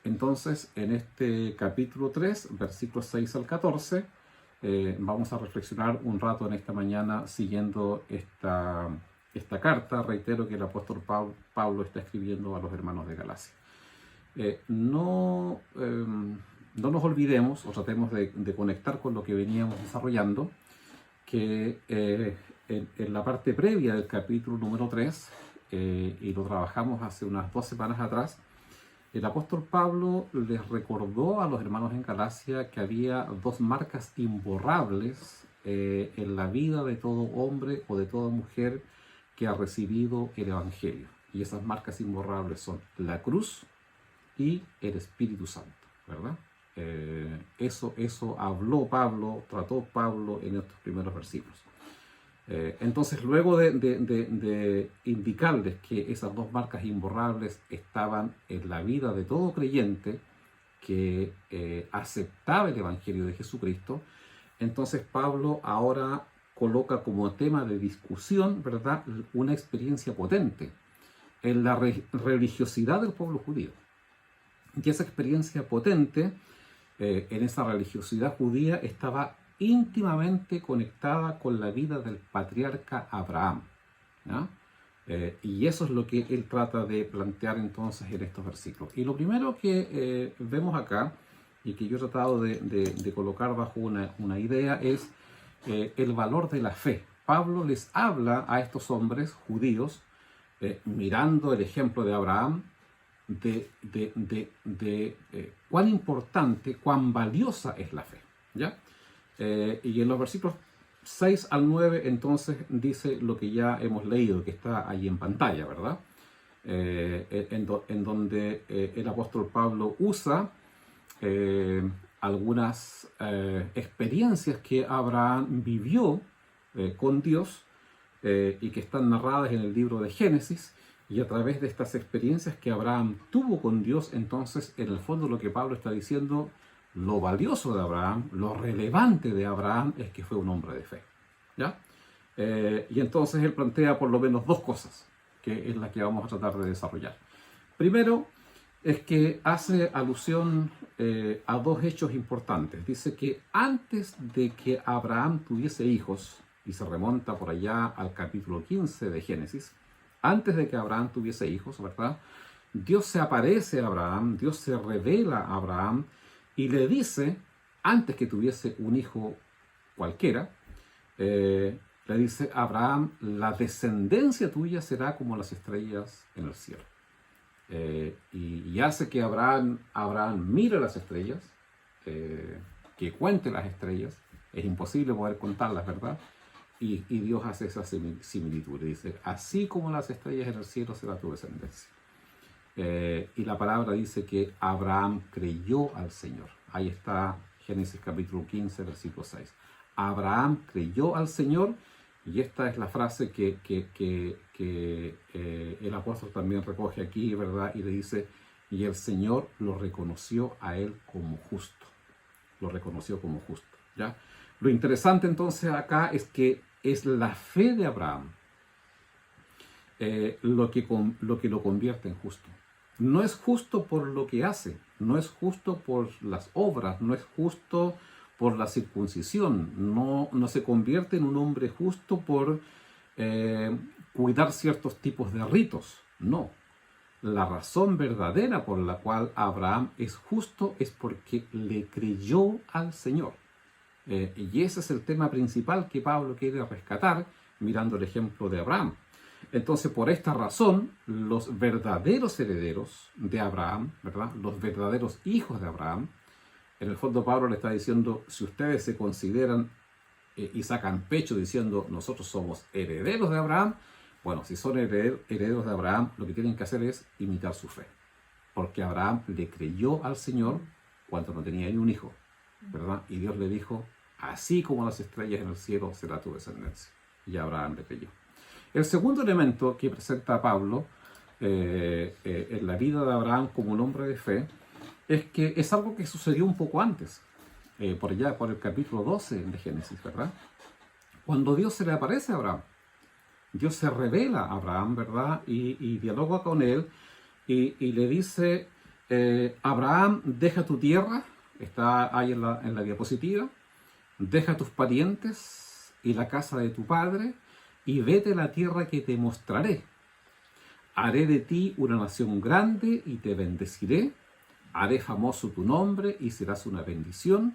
Entonces, en este capítulo 3, versículos 6 al 14, vamos a reflexionar un rato en esta mañana siguiendo esta carta. Reitero que el apóstol Pablo está escribiendo a los hermanos de Galacia. No nos olvidemos o tratemos de conectar con lo que veníamos desarrollando, que en la parte previa del capítulo número 3, y lo trabajamos hace unas 2 semanas atrás, el apóstol Pablo les recordó a los hermanos en Galacia que había 2 marcas imborrables en la vida de todo hombre o de toda mujer que ha recibido el Evangelio. Y esas marcas imborrables son la cruz y el Espíritu Santo, ¿verdad? Eso habló Pablo, trató Pablo en estos primeros versículos. Entonces, luego de indicarles que esas 2 marcas imborrables estaban en la vida de todo creyente que aceptaba el Evangelio de Jesucristo, entonces Pablo ahora coloca como tema de discusión, ¿verdad?, una experiencia potente en la religiosidad del pueblo judío. Y esa experiencia potente en esa religiosidad judía estaba íntimamente conectada con la vida del patriarca Abraham, ¿no? Y eso es lo que él trata de plantear entonces en estos versículos. Y lo primero que vemos acá, y que yo he tratado de colocar bajo una idea, es el valor de la fe. Pablo les habla a estos hombres judíos, mirando el ejemplo de Abraham, de cuán importante, cuán valiosa es la fe, ¿ya? Y en los versículos 6 al 9 entonces dice lo que ya hemos leído, que está ahí en pantalla, ¿verdad? En donde el apóstol Pablo usa algunas experiencias que Abraham vivió con Dios y que están narradas en el libro de Génesis. Y a través de estas experiencias que Abraham tuvo con Dios, entonces, en el fondo lo que Pablo está diciendo, lo valioso de Abraham, lo relevante de Abraham es que fue un hombre de fe, ¿ya? Y entonces él plantea por lo menos 2 cosas, que es la que vamos a tratar de desarrollar. Primero, es que hace alusión a 2 hechos importantes. Dice que antes de que Abraham tuviese hijos, y se remonta por allá al capítulo 15 de Génesis, antes de que Abraham tuviese hijos, ¿verdad?, Dios se aparece a Abraham, Dios se revela a Abraham y le dice, antes que tuviese un hijo cualquiera, le dice a Abraham, la descendencia tuya será como las estrellas en el cielo. Y hace que Abraham mire las estrellas, que cuente las estrellas. Es imposible poder contarlas, ¿verdad? Y Dios hace esa similitud. Dice, así como las estrellas en el cielo será tu descendencia. Y la palabra dice que Abraham creyó al Señor. Ahí está Génesis capítulo 15, versículo 6. Abraham creyó al Señor, y esta es la frase que el apóstol también recoge aquí, ¿verdad? Y le dice, y el Señor lo reconoció a él como justo. Lo reconoció como justo, ¿ya? Lo interesante entonces acá es que es la fe de Abraham lo que lo convierte en justo. No es justo por lo que hace, no es justo por las obras, no es justo por la circuncisión, no se convierte en un hombre justo por cuidar ciertos tipos de ritos, no. La razón verdadera por la cual Abraham es justo es porque le creyó al Señor. Y ese es el tema principal que Pablo quiere rescatar mirando el ejemplo de Abraham. Entonces, por esta razón, los verdaderos herederos de Abraham, ¿verdad?, los verdaderos hijos de Abraham, en el fondo Pablo le está diciendo, si ustedes se consideran y sacan pecho diciendo, nosotros somos herederos de Abraham, bueno, si son herederos de Abraham, lo que tienen que hacer es imitar su fe. Porque Abraham le creyó al Señor cuando no tenía ni un hijo, ¿verdad? Y Dios le dijo, así como las estrellas en el cielo será tu descendencia. Y Abraham le creyó. El segundo elemento que presenta Pablo en la vida de Abraham como un hombre de fe es que es algo que sucedió un poco antes, por allá, por el capítulo 12 de Génesis, ¿verdad? Cuando Dios se le aparece a Abraham, Dios se revela a Abraham, ¿verdad? Y dialoga con él y le dice, Abraham, deja tu tierra, está ahí en la diapositiva, deja tus parientes y la casa de tu padre y vete a la tierra que te mostraré. Haré de ti una nación grande y te bendeciré. Haré famoso tu nombre y serás una bendición.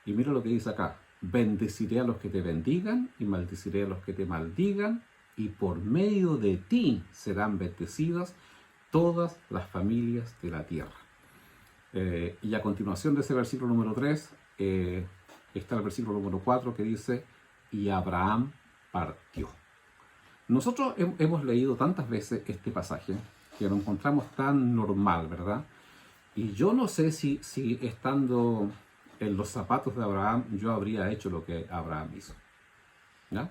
Y mira lo que dice acá. Bendeciré a los que te bendigan y maldeciré a los que te maldigan. Y por medio de ti serán bendecidas todas las familias de la tierra. Y a continuación de ese versículo número 3, está el versículo número 4 que dice, y Abraham partió. Nosotros hemos leído tantas veces este pasaje que lo encontramos tan normal, ¿verdad? Y yo no sé si estando en los zapatos de Abraham, yo habría hecho lo que Abraham hizo. ¿Ya?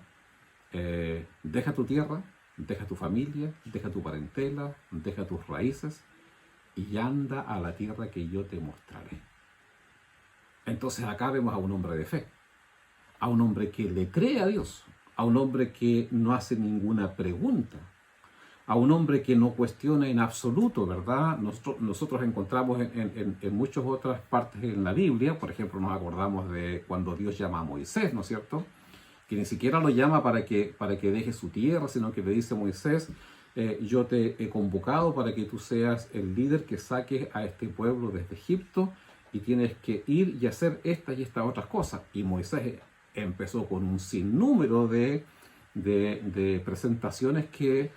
Deja tu tierra, deja tu familia, deja tu parentela, deja tus raíces y anda a la tierra que yo te mostraré. Entonces acá vemos a un hombre de fe, a un hombre que le cree a Dios, a un hombre que no hace ninguna pregunta, a un hombre que no cuestiona en absoluto, ¿verdad? Nosotros encontramos en muchas otras partes en la Biblia, por ejemplo, nos acordamos de cuando Dios llama a Moisés, ¿no es cierto? Que ni siquiera lo llama para que deje su tierra, sino que le dice a Moisés, yo te he convocado para que tú seas el líder que saques a este pueblo desde Egipto y tienes que ir y hacer estas y estas otras cosas. Y Moisés empezó con un sinnúmero de presentaciones que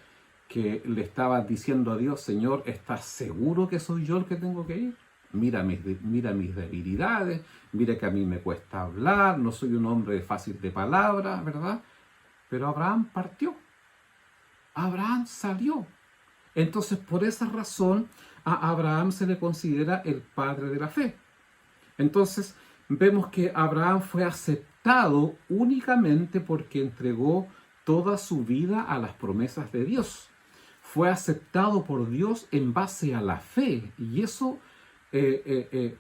le estaba diciendo a Dios, Señor, ¿estás seguro que soy yo el que tengo que ir? Mira mis debilidades, mira que a mí me cuesta hablar, no soy un hombre fácil de palabra, ¿verdad? Pero Abraham partió. Abraham salió. Entonces, por esa razón, a Abraham se le considera el padre de la fe. Entonces, vemos que Abraham fue aceptado únicamente porque entregó toda su vida a las promesas de Dios. Fue aceptado por Dios en base a la fe. Y eso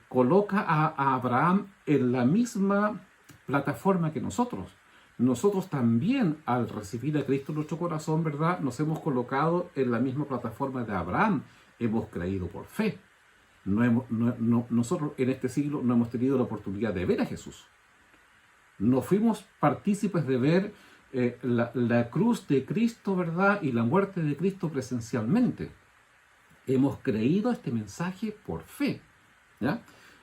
coloca a Abraham en la misma plataforma que nosotros. Nosotros también, al recibir a Cristo en nuestro corazón, ¿verdad?, nos hemos colocado en la misma plataforma de Abraham. Hemos creído por fe. Nosotros en este siglo no hemos tenido la oportunidad de ver a Jesús. No fuimos partícipes de ver la cruz de Cristo, ¿verdad?, y la muerte de Cristo presencialmente. Hemos creído este mensaje por fe, ¿ya?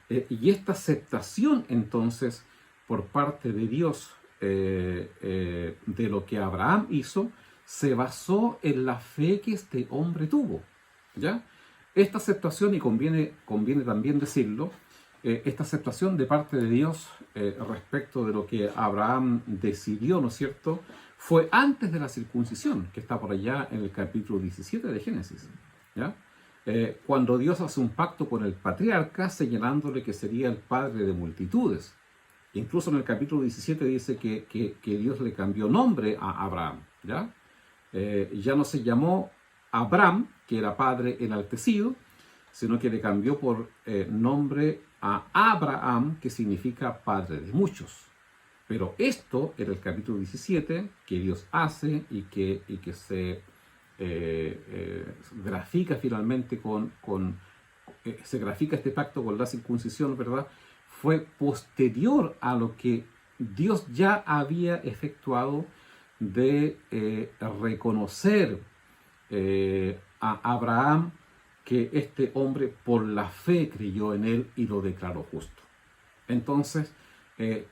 Y esta aceptación, entonces, por parte de Dios de lo que Abraham hizo, se basó en la fe que este hombre tuvo, ¿ya? Esta aceptación, y conviene también decirlo, esta aceptación de parte de Dios respecto de lo que Abraham decidió, ¿no es cierto?, fue antes de la circuncisión, que está por allá en el capítulo 17 de Génesis, ¿ya? Cuando Dios hace un pacto con el patriarca, señalándole que sería el padre de multitudes. Incluso en el capítulo 17 dice que Dios le cambió nombre a Abraham, ¿ya? Ya no se llamó Abram, que era padre enaltecido, sino que le cambió por nombre a Abraham, que significa padre de muchos. Pero esto era el capítulo 17 que Dios hace y que se grafica finalmente se grafica este pacto con la circuncisión, ¿verdad? Fue posterior a lo que Dios ya había efectuado de reconocer a Abraham, que este hombre por la fe creyó en él y lo declaró justo. Entonces,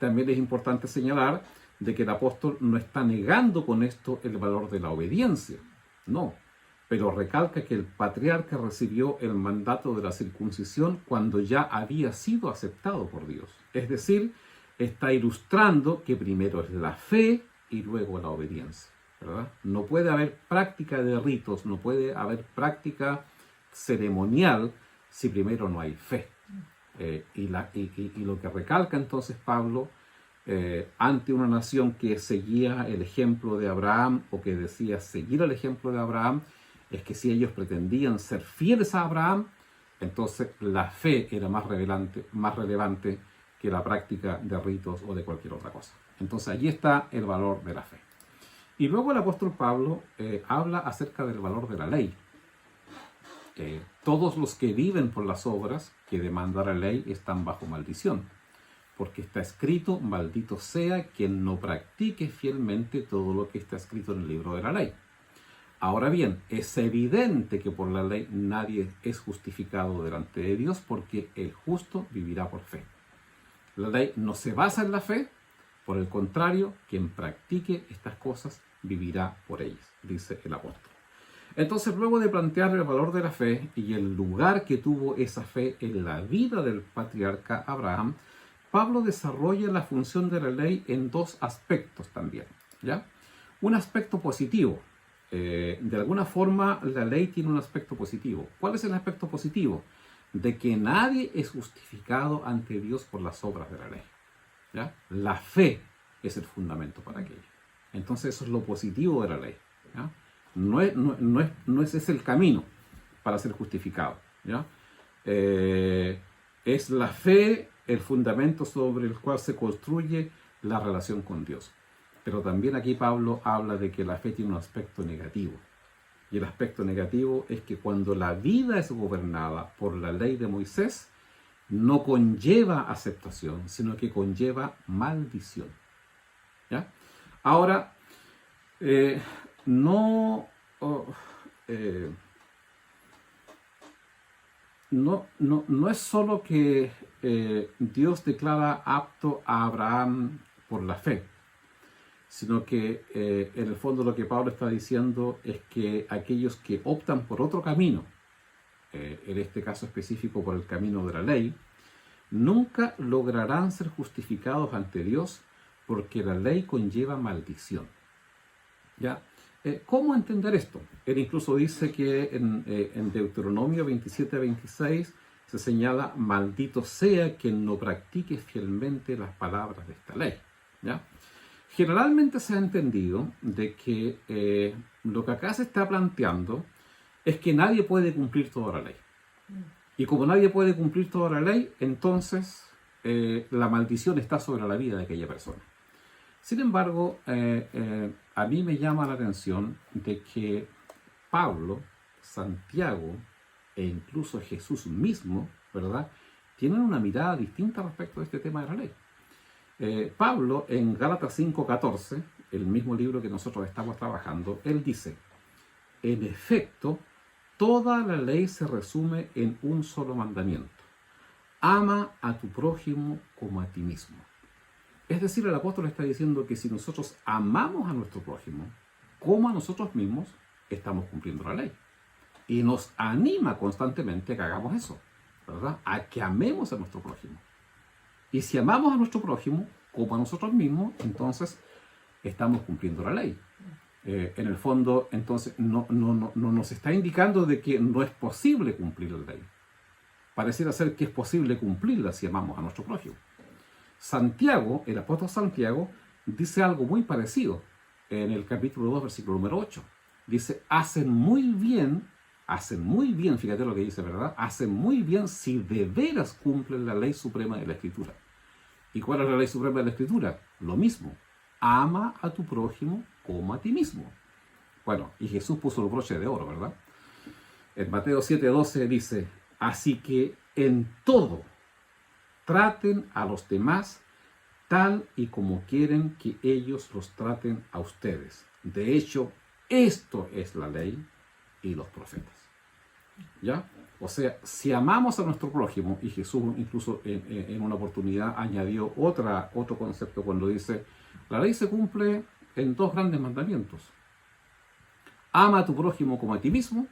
también es importante señalar de que el apóstol no está negando con esto el valor de la obediencia, no, pero recalca que el patriarca recibió el mandato de la circuncisión cuando ya había sido aceptado por Dios. Es decir, está ilustrando que primero es la fe y luego la obediencia, ¿verdad? No puede haber práctica de ritos, no puede haber práctica ceremonial si primero no hay fe. Y lo que recalca entonces Pablo ante una nación que seguía el ejemplo de Abraham o que decía seguir el ejemplo de Abraham, es que si ellos pretendían ser fieles a Abraham, entonces la fe era más relevante que la práctica de ritos o de cualquier otra cosa. Entonces allí está el valor de la fe. Y luego el apóstol Pablo habla acerca del valor de la ley. todos los que viven por las obras que demanda la ley están bajo maldición, porque está escrito, maldito sea quien no practique fielmente todo lo que está escrito en el libro de la ley. Ahora bien, es evidente que por la ley nadie es justificado delante de Dios, porque el justo vivirá por fe. La ley no se basa en la fe, por el contrario, quien practique estas cosas vivirá por ellas, dice el apóstol. Entonces, luego de plantear el valor de la fe y el lugar que tuvo esa fe en la vida del patriarca Abraham, Pablo desarrolla la función de la ley en dos aspectos también, ¿ya? Un aspecto positivo. De alguna forma, la ley tiene un aspecto positivo. ¿Cuál es el aspecto positivo? De que nadie es justificado ante Dios por las obras de la ley, ¿ya? La fe es el fundamento para aquello. Entonces, eso es lo positivo de la ley, ¿ya? No es ese el camino para ser justificado, ¿ya? Es la fe el fundamento sobre el cual se construye la relación con Dios. Pero también aquí Pablo habla de que la fe tiene un aspecto negativo. Y el aspecto negativo es que cuando la vida es gobernada por la ley de Moisés, no conlleva aceptación, sino que conlleva maldición, ¿ya? Ahora, no es solo que Dios declara apto a Abraham por la fe, sino que en el fondo lo que Pablo está diciendo es que aquellos que optan por otro camino, en este caso específico por el camino de la ley, nunca lograrán ser justificados ante Dios, porque la ley conlleva maldición, ¿ya? ¿Cómo entender esto? Él incluso dice que en Deuteronomio 27-26 se señala: maldito sea quien no practique fielmente las palabras de esta ley, ¿ya? Generalmente se ha entendido de que lo que acá se está planteando es que nadie puede cumplir toda la ley. Y como nadie puede cumplir toda la ley, entonces la maldición está sobre la vida de aquella persona. Sin embargo, a mí me llama la atención de que Pablo, Santiago e incluso Jesús mismo, ¿verdad?, tienen una mirada distinta respecto a este tema de la ley. Pablo, en Gálatas 5:14, el mismo libro que nosotros estamos trabajando, él dice: en efecto, toda la ley se resume en un solo mandamiento: ama a tu prójimo como a ti mismo. Es decir, el apóstol está diciendo que si nosotros amamos a nuestro prójimo como a nosotros mismos, estamos cumpliendo la ley. Y nos anima constantemente a que hagamos eso, ¿verdad?, a que amemos a nuestro prójimo. Y si amamos a nuestro prójimo como a nosotros mismos, entonces estamos cumpliendo la ley. En el fondo, entonces, no nos está indicando de que no es posible cumplir la ley. Pareciera ser que es posible cumplirla si amamos a nuestro prójimo. Santiago, el apóstol Santiago, dice algo muy parecido en el capítulo 2, versículo número 8. Dice: hacen muy bien, fíjate lo que dice, ¿verdad? Hacen muy bien si de veras cumplen la ley suprema de la Escritura. ¿Y cuál es la ley suprema de la Escritura? Lo mismo: ama a tu prójimo como a ti mismo. Bueno, y Jesús puso el broche de oro, ¿verdad? En Mateo 7:12 dice: así que en todo traten a los demás tal y como quieren que ellos los traten a ustedes. De hecho, esto es la ley y los profetas, ¿ya? O sea, si amamos a nuestro prójimo, y Jesús incluso en una oportunidad añadió otro concepto cuando dice: la ley se cumple en dos grandes mandamientos: ama a tu prójimo como a ti mismo,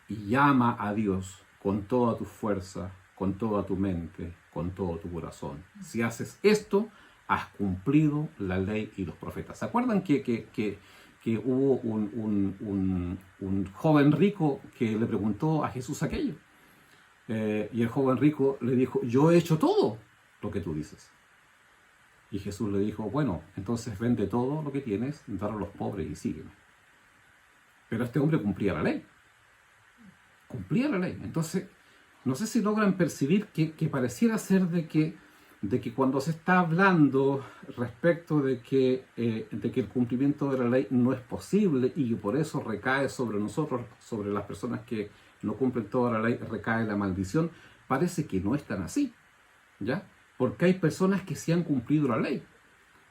y ama a Dios con toda tu fuerza, con toda tu mente, con todo tu corazón. Si haces esto, has cumplido la ley y los profetas. ¿Se acuerdan que hubo un joven rico que le preguntó a Jesús aquello? Y el joven rico le dijo: yo he hecho todo lo que tú dices. Y Jesús le dijo: bueno, entonces vende todo lo que tienes, dalo a los pobres y sígueme. Pero este hombre cumplía la ley. Cumplía la ley. Entonces, no sé si logran percibir que pareciera ser de que cuando se está hablando respecto de que el cumplimiento de la ley no es posible y que por eso recae sobre nosotros, sobre las personas que no cumplen toda la ley, recae la maldición. Parece que no es tan así, ¿ya? Porque hay personas que sí han cumplido la ley.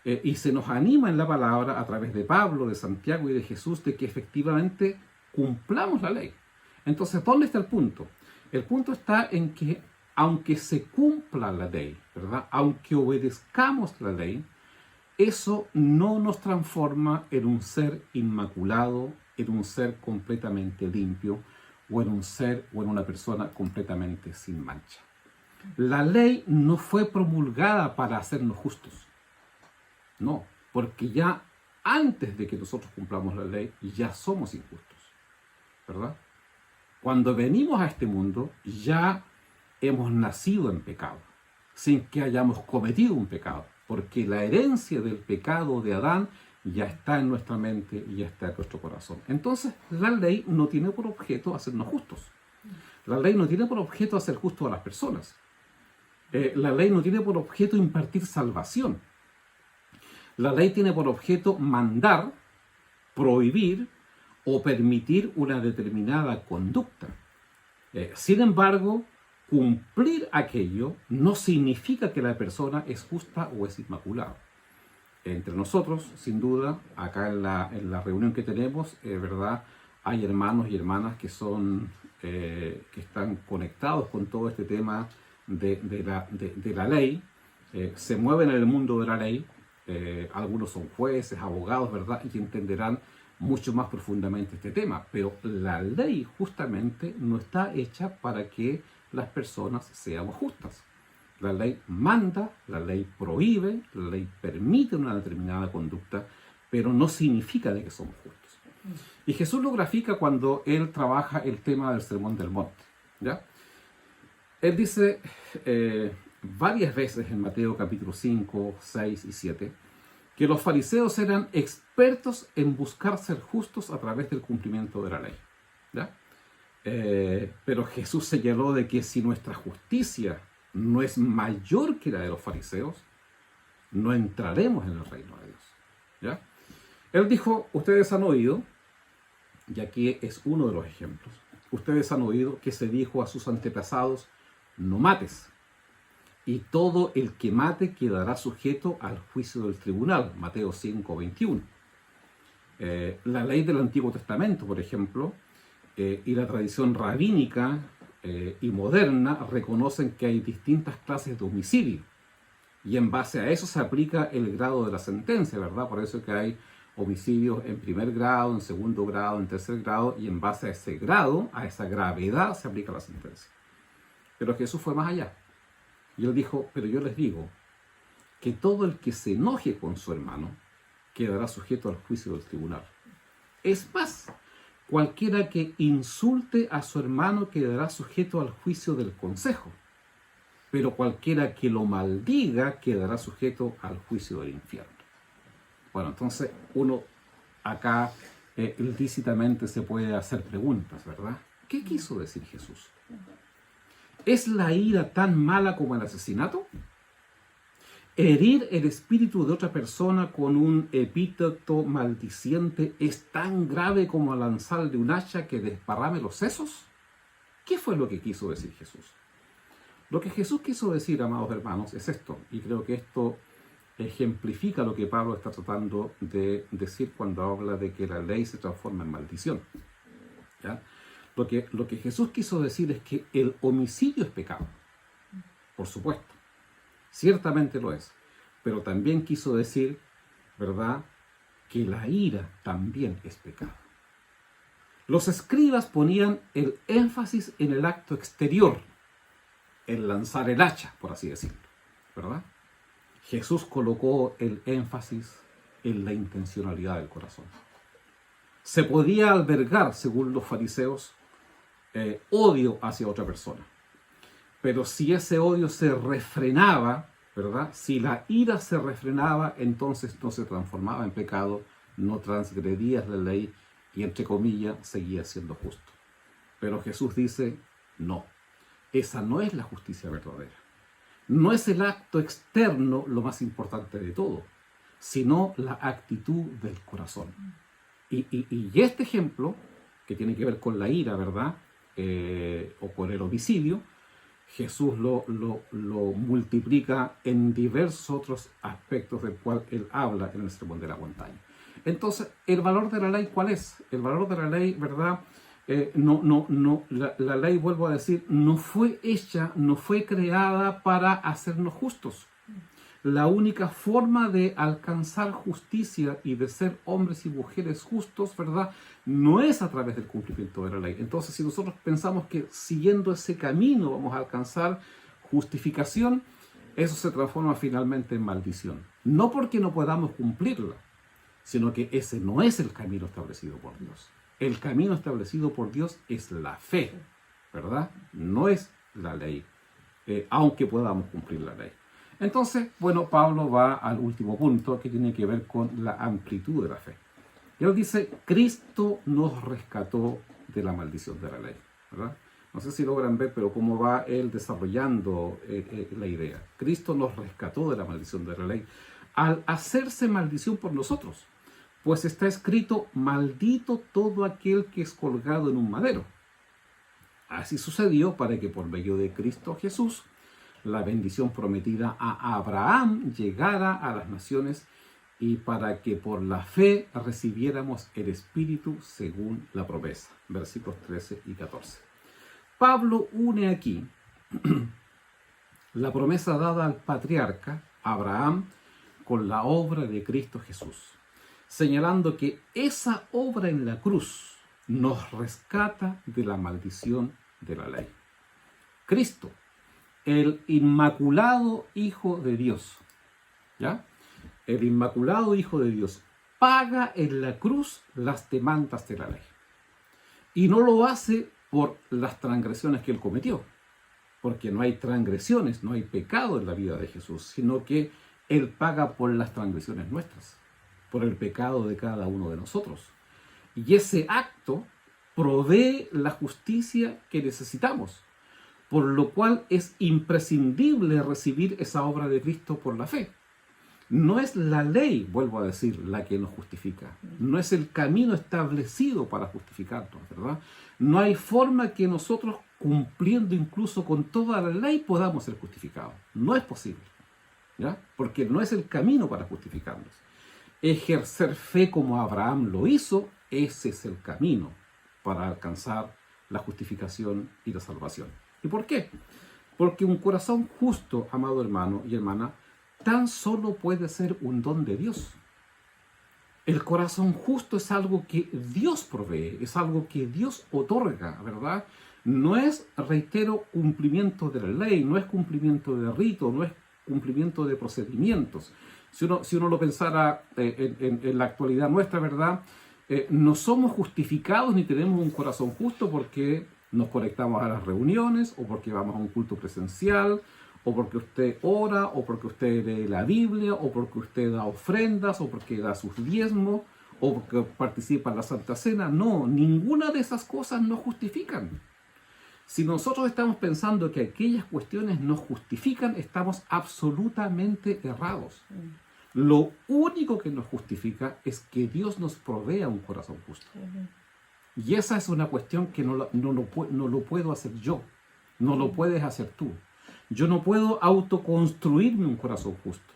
Y se nos anima en la palabra, a través de Pablo, de Santiago y de Jesús, de que efectivamente cumplamos la ley. Entonces, ¿dónde está el punto? El punto está en que, aunque se cumpla la ley, ¿verdad? Aunque obedezcamos la ley, eso no nos transforma en un ser inmaculado, en un ser completamente limpio, o en un ser o en una persona completamente sin mancha. La ley no fue promulgada para hacernos justos. No, porque ya antes de que nosotros cumplamos la ley, ya somos injustos, ¿verdad? Cuando venimos a este mundo, ya hemos nacido en pecado, sin que hayamos cometido un pecado, porque la herencia del pecado de Adán ya está en nuestra mente y ya está en nuestro corazón. Entonces, la ley no tiene por objeto hacernos justos. La ley no tiene por objeto hacer justos a las personas. La ley no tiene por objeto impartir salvación. La ley tiene por objeto mandar, prohibir o permitir una determinada conducta. Sin embargo, cumplir aquello no significa que la persona es justa o es inmaculada. Entre nosotros, sin duda, acá en la reunión que tenemos, ¿verdad? Hay hermanos y hermanas que están conectados con todo este tema de la ley, se mueven en el mundo de la ley. Algunos son jueces, abogados, ¿verdad? Y entenderán mucho más profundamente este tema. Pero la ley justamente no está hecha para que las personas seamos justas. La ley manda, la ley prohíbe, la ley permite una determinada conducta, pero no significa de que somos justos. Y Jesús lo grafica cuando él trabaja el tema del Sermón del Monte, ¿ya? Él dice varias veces en Mateo capítulo 5, 6 y 7, que los fariseos eran expertos en buscar ser justos a través del cumplimiento de la ley, ¿ya? Pero Jesús señaló de que si nuestra justicia no es mayor que la de los fariseos, no entraremos en el reino de Dios, ¿ya? Él dijo, ustedes han oído, y aquí es uno de los ejemplos, ustedes han oído que se dijo a sus antepasados, no mates, y todo el que mate quedará sujeto al juicio del tribunal, Mateo 5, 21. La ley del Antiguo Testamento, por ejemplo, y la tradición rabínica y moderna reconocen que hay distintas clases de homicidio, y en base a eso se aplica el grado de la sentencia, ¿verdad? Por eso es que hay homicidios en primer grado, en segundo grado, en tercer grado, y en base a ese grado, a esa gravedad, se aplica la sentencia. Pero Jesús fue más allá. Y él dijo, pero yo les digo que todo el que se enoje con su hermano quedará sujeto al juicio del tribunal. Es más, cualquiera que insulte a su hermano quedará sujeto al juicio del consejo. Pero cualquiera que lo maldiga quedará sujeto al juicio del infierno. Bueno, entonces uno acá ilícitamente se puede hacer preguntas, ¿verdad? ¿Qué quiso decir Jesús? ¿Es la ira tan mala como el asesinato? ¿Herir el espíritu de otra persona con un epíteto maldiciente es tan grave como lanzarle un hacha que desparrame los sesos? ¿Qué fue lo que quiso decir Jesús? Lo que Jesús quiso decir, amados hermanos, es esto, y creo que esto ejemplifica lo que Pablo está tratando de decir cuando habla de que la ley se transforma en maldición, ¿ya? Lo que Jesús quiso decir es que el homicidio es pecado, por supuesto, ciertamente lo es, pero también quiso decir, ¿verdad?, que la ira también es pecado. Los escribas ponían el énfasis en el acto exterior, en lanzar el hacha, por así decirlo, ¿verdad? Jesús colocó el énfasis en la intencionalidad del corazón. Se podía albergar, según los fariseos, odio hacia otra persona. Pero si ese odio se refrenaba, ¿verdad? Si la ira se refrenaba, entonces no se transformaba en pecado, no transgredías la ley y, entre comillas, seguía siendo justo. Pero Jesús dice, no, esa no es la justicia verdadera. No es el acto externo lo más importante de todo, sino la actitud del corazón. Y este ejemplo, que tiene que ver con la ira, ¿verdad?, o con el homicidio, Jesús lo multiplica en diversos otros aspectos del cual él habla en el Sermón de la Montaña. Entonces, ¿el valor de la ley cuál es? El valor de la ley, ¿verdad? La ley, vuelvo a decir, no fue hecha, no fue creada para hacernos justos. La única forma de alcanzar justicia y de ser hombres y mujeres justos, ¿verdad?, no es a través del cumplimiento de la ley. Entonces, si nosotros pensamos que siguiendo ese camino vamos a alcanzar justificación, eso se transforma finalmente en maldición. No porque no podamos cumplirla, sino que ese no es el camino establecido por Dios. El camino establecido por Dios es la fe, ¿verdad? No es la ley, aunque podamos cumplir la ley. Entonces, bueno, Pablo va al último punto que tiene que ver con la amplitud de la fe. Y él dice, Cristo nos rescató de la maldición de la ley, ¿verdad? No sé si logran ver, pero cómo va él desarrollando la idea. Cristo nos rescató de la maldición de la ley al hacerse maldición por nosotros. Pues está escrito, maldito todo aquel que es colgado en un madero. Así sucedió para que por medio de Cristo Jesús, la bendición prometida a Abraham llegara a las naciones y para que por la fe recibiéramos el Espíritu según la promesa. Versículos 13 y 14. Pablo une aquí la promesa dada al patriarca Abraham con la obra de Cristo Jesús, señalando que esa obra en la cruz nos rescata de la maldición de la ley. Cristo, el inmaculado Hijo de Dios, ¿ya? El inmaculado Hijo de Dios paga en la cruz las demandas de la ley. Y no lo hace por las transgresiones que él cometió, porque no hay transgresiones, no hay pecado en la vida de Jesús, sino que él paga por las transgresiones nuestras, por el pecado de cada uno de nosotros. Y ese acto provee la justicia que necesitamos, por lo cual es imprescindible recibir esa obra de Cristo por la fe. No es la ley, vuelvo a decir, la que nos justifica. No es el camino establecido para justificarnos, ¿verdad? No hay forma que nosotros, cumpliendo incluso con toda la ley, podamos ser justificados. No es posible, ¿ya? Porque no es el camino para justificarnos. Ejercer fe como Abraham lo hizo, ese es el camino para alcanzar la justificación y la salvación. ¿Y por qué? Porque un corazón justo, amado hermano y hermana, tan solo puede ser un don de Dios. El corazón justo es algo que Dios provee, es algo que Dios otorga, ¿verdad? No es, reitero, cumplimiento de la ley, no es cumplimiento de rito, no es cumplimiento de procedimientos. Si uno lo pensara en la actualidad nuestra, ¿verdad? No somos justificados ni tenemos un corazón justo porque nos conectamos a las reuniones, o porque vamos a un culto presencial, o porque usted ora, o porque usted lee la Biblia, o porque usted da ofrendas, o porque da sus diezmos, o porque participa en la Santa Cena. No, ninguna de esas cosas nos justifican. Si nosotros estamos pensando que aquellas cuestiones nos justifican, estamos absolutamente errados. Lo único que nos justifica es que Dios nos provea un corazón justo. Y esa es una cuestión que no lo puedo hacer yo, no lo puedes hacer tú. Yo no puedo autoconstruirme un corazón justo,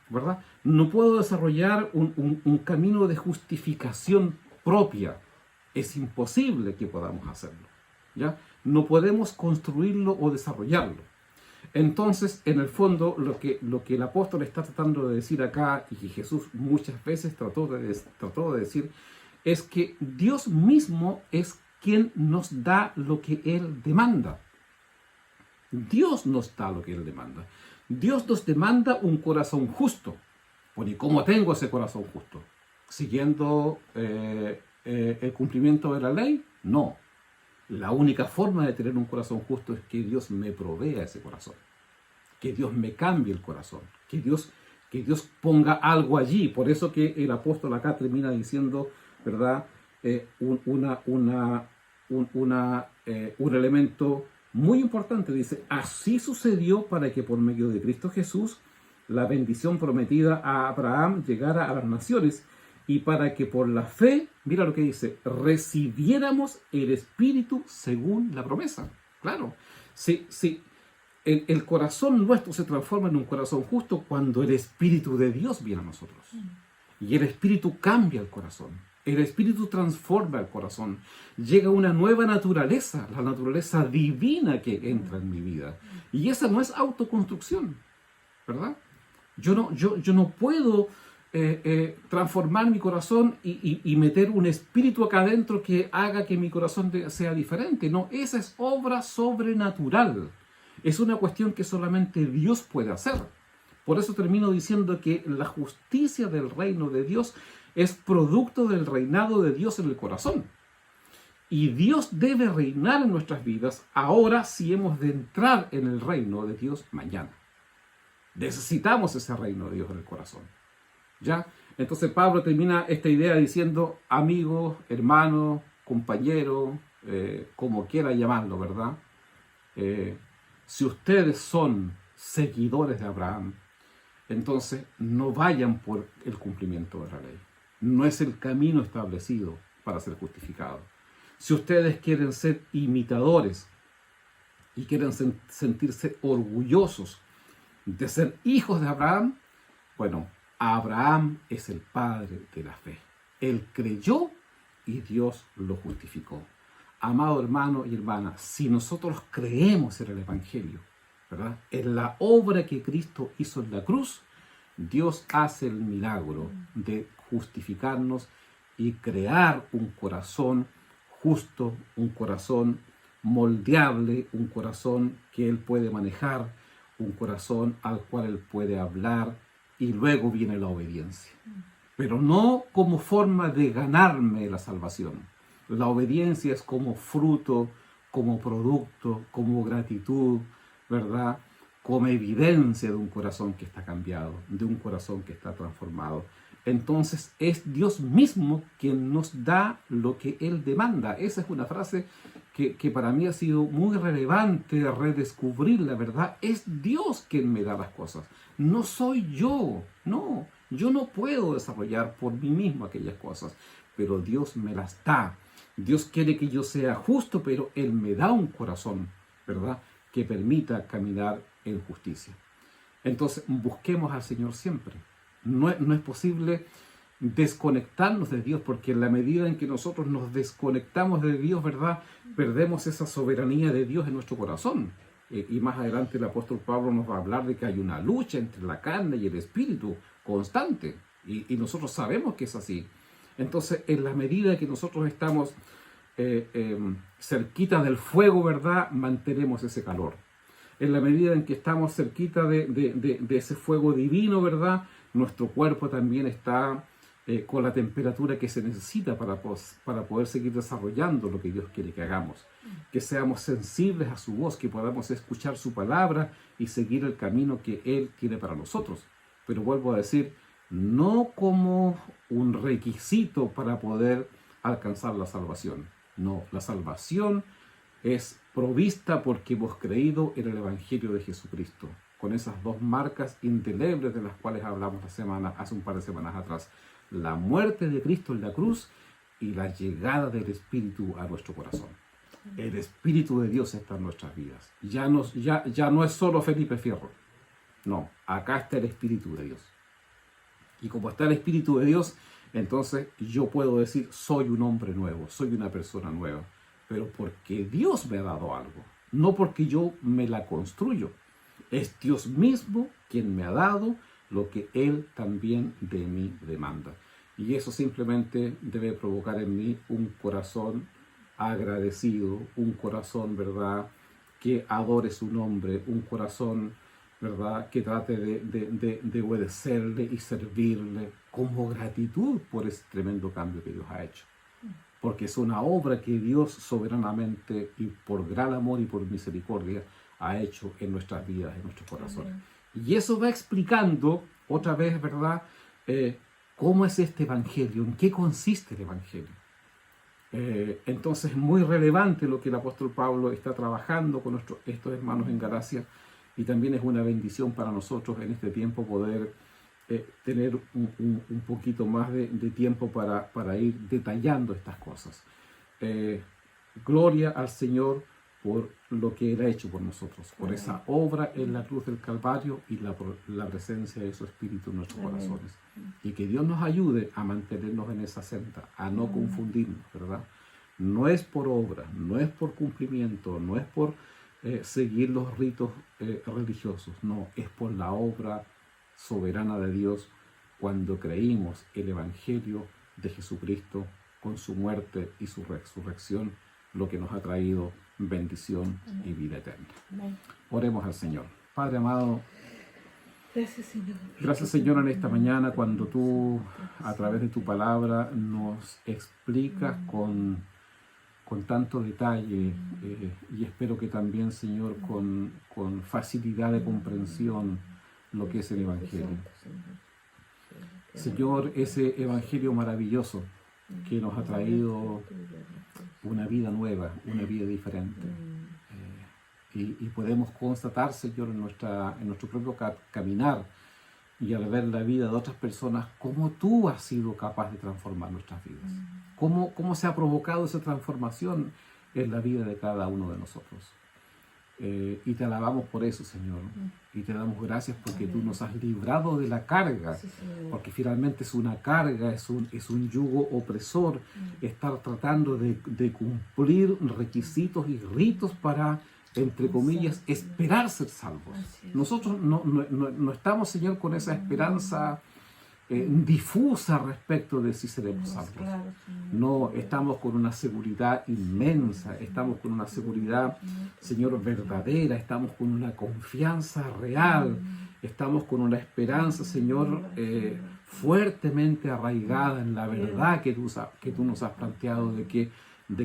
¿verdad? No puedo desarrollar un camino de justificación propia. Es imposible que podamos hacerlo, ¿ya? No podemos construirlo o desarrollarlo. Entonces, en el fondo, lo que el apóstol está tratando de decir acá, y que Jesús muchas veces trató de decir, es que Dios mismo es quien nos da lo que Él demanda. Dios nos da lo que Él demanda. Dios nos demanda un corazón justo. Bueno, ¿y cómo tengo ese corazón justo? ¿Siguiendo el cumplimiento de la ley? No. La única forma de tener un corazón justo es que Dios me provea ese corazón. Que Dios me cambie el corazón. Que Dios ponga algo allí. Por eso que el apóstol acá termina diciendo, ¿verdad? Un elemento muy importante. Dice, así sucedió para que por medio de Cristo Jesús la bendición prometida a Abraham llegara a las naciones y para que por la fe, mira lo que dice, recibiéramos el Espíritu según la promesa. Claro, sí, el corazón nuestro se transforma en un corazón justo cuando el Espíritu de Dios viene a nosotros. Y el Espíritu cambia el corazón. El Espíritu transforma el corazón. Llega una nueva naturaleza, la naturaleza divina que entra en mi vida. Y esa no es autoconstrucción, ¿verdad? Yo no puedo transformar mi corazón y meter un espíritu acá adentro que haga que mi corazón sea diferente. No, esa es obra sobrenatural. Es una cuestión que solamente Dios puede hacer. Por eso termino diciendo que la justicia del reino de Dios es producto del reinado de Dios en el corazón. Y Dios debe reinar en nuestras vidas ahora si hemos de entrar en el reino de Dios mañana. Necesitamos ese reino de Dios en el corazón. ¿Ya? Entonces Pablo termina esta idea diciendo, amigo, hermano, compañero, como quiera llamarlo, ¿verdad? Si ustedes son seguidores de Abraham, entonces no vayan por el cumplimiento de la ley. No es el camino establecido para ser justificado. Si ustedes quieren ser imitadores y quieren sentirse orgullosos de ser hijos de Abraham, bueno, Abraham es el padre de la fe. Él creyó y Dios lo justificó. Amado hermano y hermana, si nosotros creemos en el Evangelio, ¿verdad?, en la obra que Cristo hizo en la cruz, Dios hace el milagro de justificarnos y crear un corazón justo, un corazón moldeable, un corazón que Él puede manejar, un corazón al cual Él puede hablar, y luego viene la obediencia. Pero no como forma de ganarme la salvación. La obediencia es como fruto, como producto, como gratitud, ¿verdad?, como evidencia de un corazón que está cambiado, de un corazón que está transformado. Entonces es Dios mismo quien nos da lo que Él demanda. Esa es una frase que para mí ha sido muy relevante redescubrir, la verdad. Es Dios quien me da las cosas, no soy yo. No, yo no puedo desarrollar por mí mismo aquellas cosas, pero Dios me las da. Dios quiere que yo sea justo, pero Él me da un corazón, ¿verdad?, que permita caminar en justicia. Entonces, busquemos al Señor siempre. No es posible desconectarnos de Dios, porque en la medida en que nosotros nos desconectamos de Dios, ¿verdad?, perdemos esa soberanía de Dios en nuestro corazón. Y más adelante el apóstol Pablo nos va a hablar de que hay una lucha entre la carne y el espíritu constante. Y nosotros sabemos que es así. Entonces, en la medida que nosotros estamos cerquita del fuego, ¿verdad?, mantenemos ese calor. En la medida en que estamos cerquita de ese fuego divino, ¿verdad?, nuestro cuerpo también está con la temperatura que se necesita para poder seguir desarrollando lo que Dios quiere que hagamos. Que seamos sensibles a su voz, que podamos escuchar su palabra y seguir el camino que Él tiene para nosotros. Pero vuelvo a decir, no como un requisito para poder alcanzar la salvación. No, la salvación es provista porque hemos creído en el Evangelio de Jesucristo, con esas dos marcas indelebles de las cuales hablamos hace un par de semanas atrás: la muerte de Cristo en la cruz y la llegada del Espíritu a nuestro corazón. El Espíritu de Dios está en nuestras vidas. Ya no es solo Felipe Fierro. No, acá está el Espíritu de Dios. Y como está el Espíritu de Dios, entonces yo puedo decir, soy un hombre nuevo, soy una persona nueva. Pero porque Dios me ha dado algo, no porque yo me la construyo. Es Dios mismo quien me ha dado lo que Él también de mí demanda. Y eso simplemente debe provocar en mí un corazón agradecido, un corazón, ¿verdad?, que adore su nombre, un corazón, ¿verdad?, que trate de obedecerle y servirle como gratitud por ese tremendo cambio que Dios ha hecho. Porque es una obra que Dios soberanamente y por gran amor y por misericordia ha hecho en nuestras vidas, en nuestros corazones. Y eso va explicando otra vez, ¿verdad?, cómo es este Evangelio, en qué consiste el Evangelio. Entonces es muy relevante lo que el apóstol Pablo está trabajando con estos hermanos en Galacia, y también es una bendición para nosotros en este tiempo poder tener un poquito más de tiempo para ir detallando estas cosas. Gloria al Señor por lo que Él ha hecho por nosotros, por esa obra en la cruz del Calvario y la presencia de su Espíritu en nuestros corazones. Y que Dios nos ayude a mantenernos en esa senda, a no confundirnos, ¿verdad? No es por obra, no es por cumplimiento, no es por seguir los ritos religiosos, no, es por la obra soberana de Dios cuando creímos el Evangelio de Jesucristo con su muerte y su resurrección, lo que nos ha traído bendición y vida eterna. Oremos al Señor. Padre amado, gracias Señor en esta mañana cuando tú a través de tu palabra nos explicas con tanto detalle y espero que también Señor con facilidad de comprensión lo que es el Evangelio. Señor, ese Evangelio maravilloso que nos ha traído una vida nueva, una vida diferente. Y podemos constatar, Señor, en nuestro propio caminar y al ver la vida de otras personas, cómo tú has sido capaz de transformar nuestras vidas. Cómo se ha provocado esa transformación en la vida de cada uno de nosotros. Y te alabamos por eso, Señor. Y te damos gracias porque tú nos has librado de la carga. Porque finalmente es una carga, es un yugo opresor estar tratando de cumplir requisitos y ritos para, entre comillas, esperar ser salvos. Nosotros no estamos, Señor, con esa esperanza difusa respecto de si seremos salvos. No, estamos con una seguridad inmensa, estamos con una seguridad, Señor, verdadera, estamos con una confianza real, estamos con una esperanza, Señor, fuertemente arraigada en la verdad que tú nos has planteado de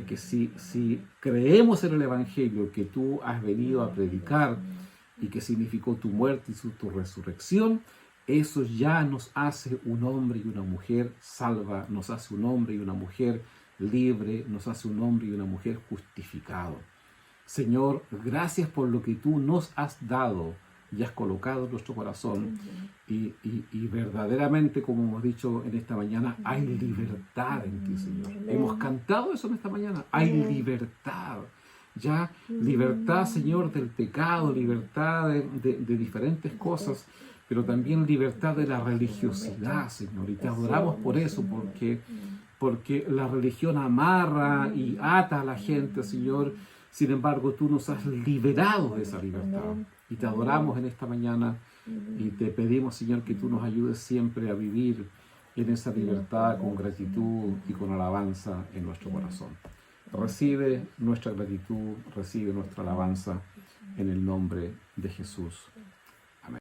que si creemos en el Evangelio que tú has venido a predicar y que significó tu muerte y tu resurrección, eso ya nos hace un hombre y una mujer salva, nos hace un hombre y una mujer libre, nos hace un hombre y una mujer justificado. Señor, gracias por lo que tú nos has dado y has colocado en nuestro corazón. Y verdaderamente, como hemos dicho en esta mañana, hay libertad en ti, Señor. Hemos cantado eso en esta mañana. Hay libertad. Ya, libertad, Señor, del pecado, libertad de diferentes cosas, pero también libertad de la religiosidad, Señor. Y te adoramos por eso, porque la religión amarra y ata a la gente, Señor. Sin embargo, tú nos has liberado de esa libertad. Y te adoramos en esta mañana y te pedimos, Señor, que tú nos ayudes siempre a vivir en esa libertad con gratitud y con alabanza en nuestro corazón. Recibe nuestra gratitud, recibe nuestra alabanza en el nombre de Jesús.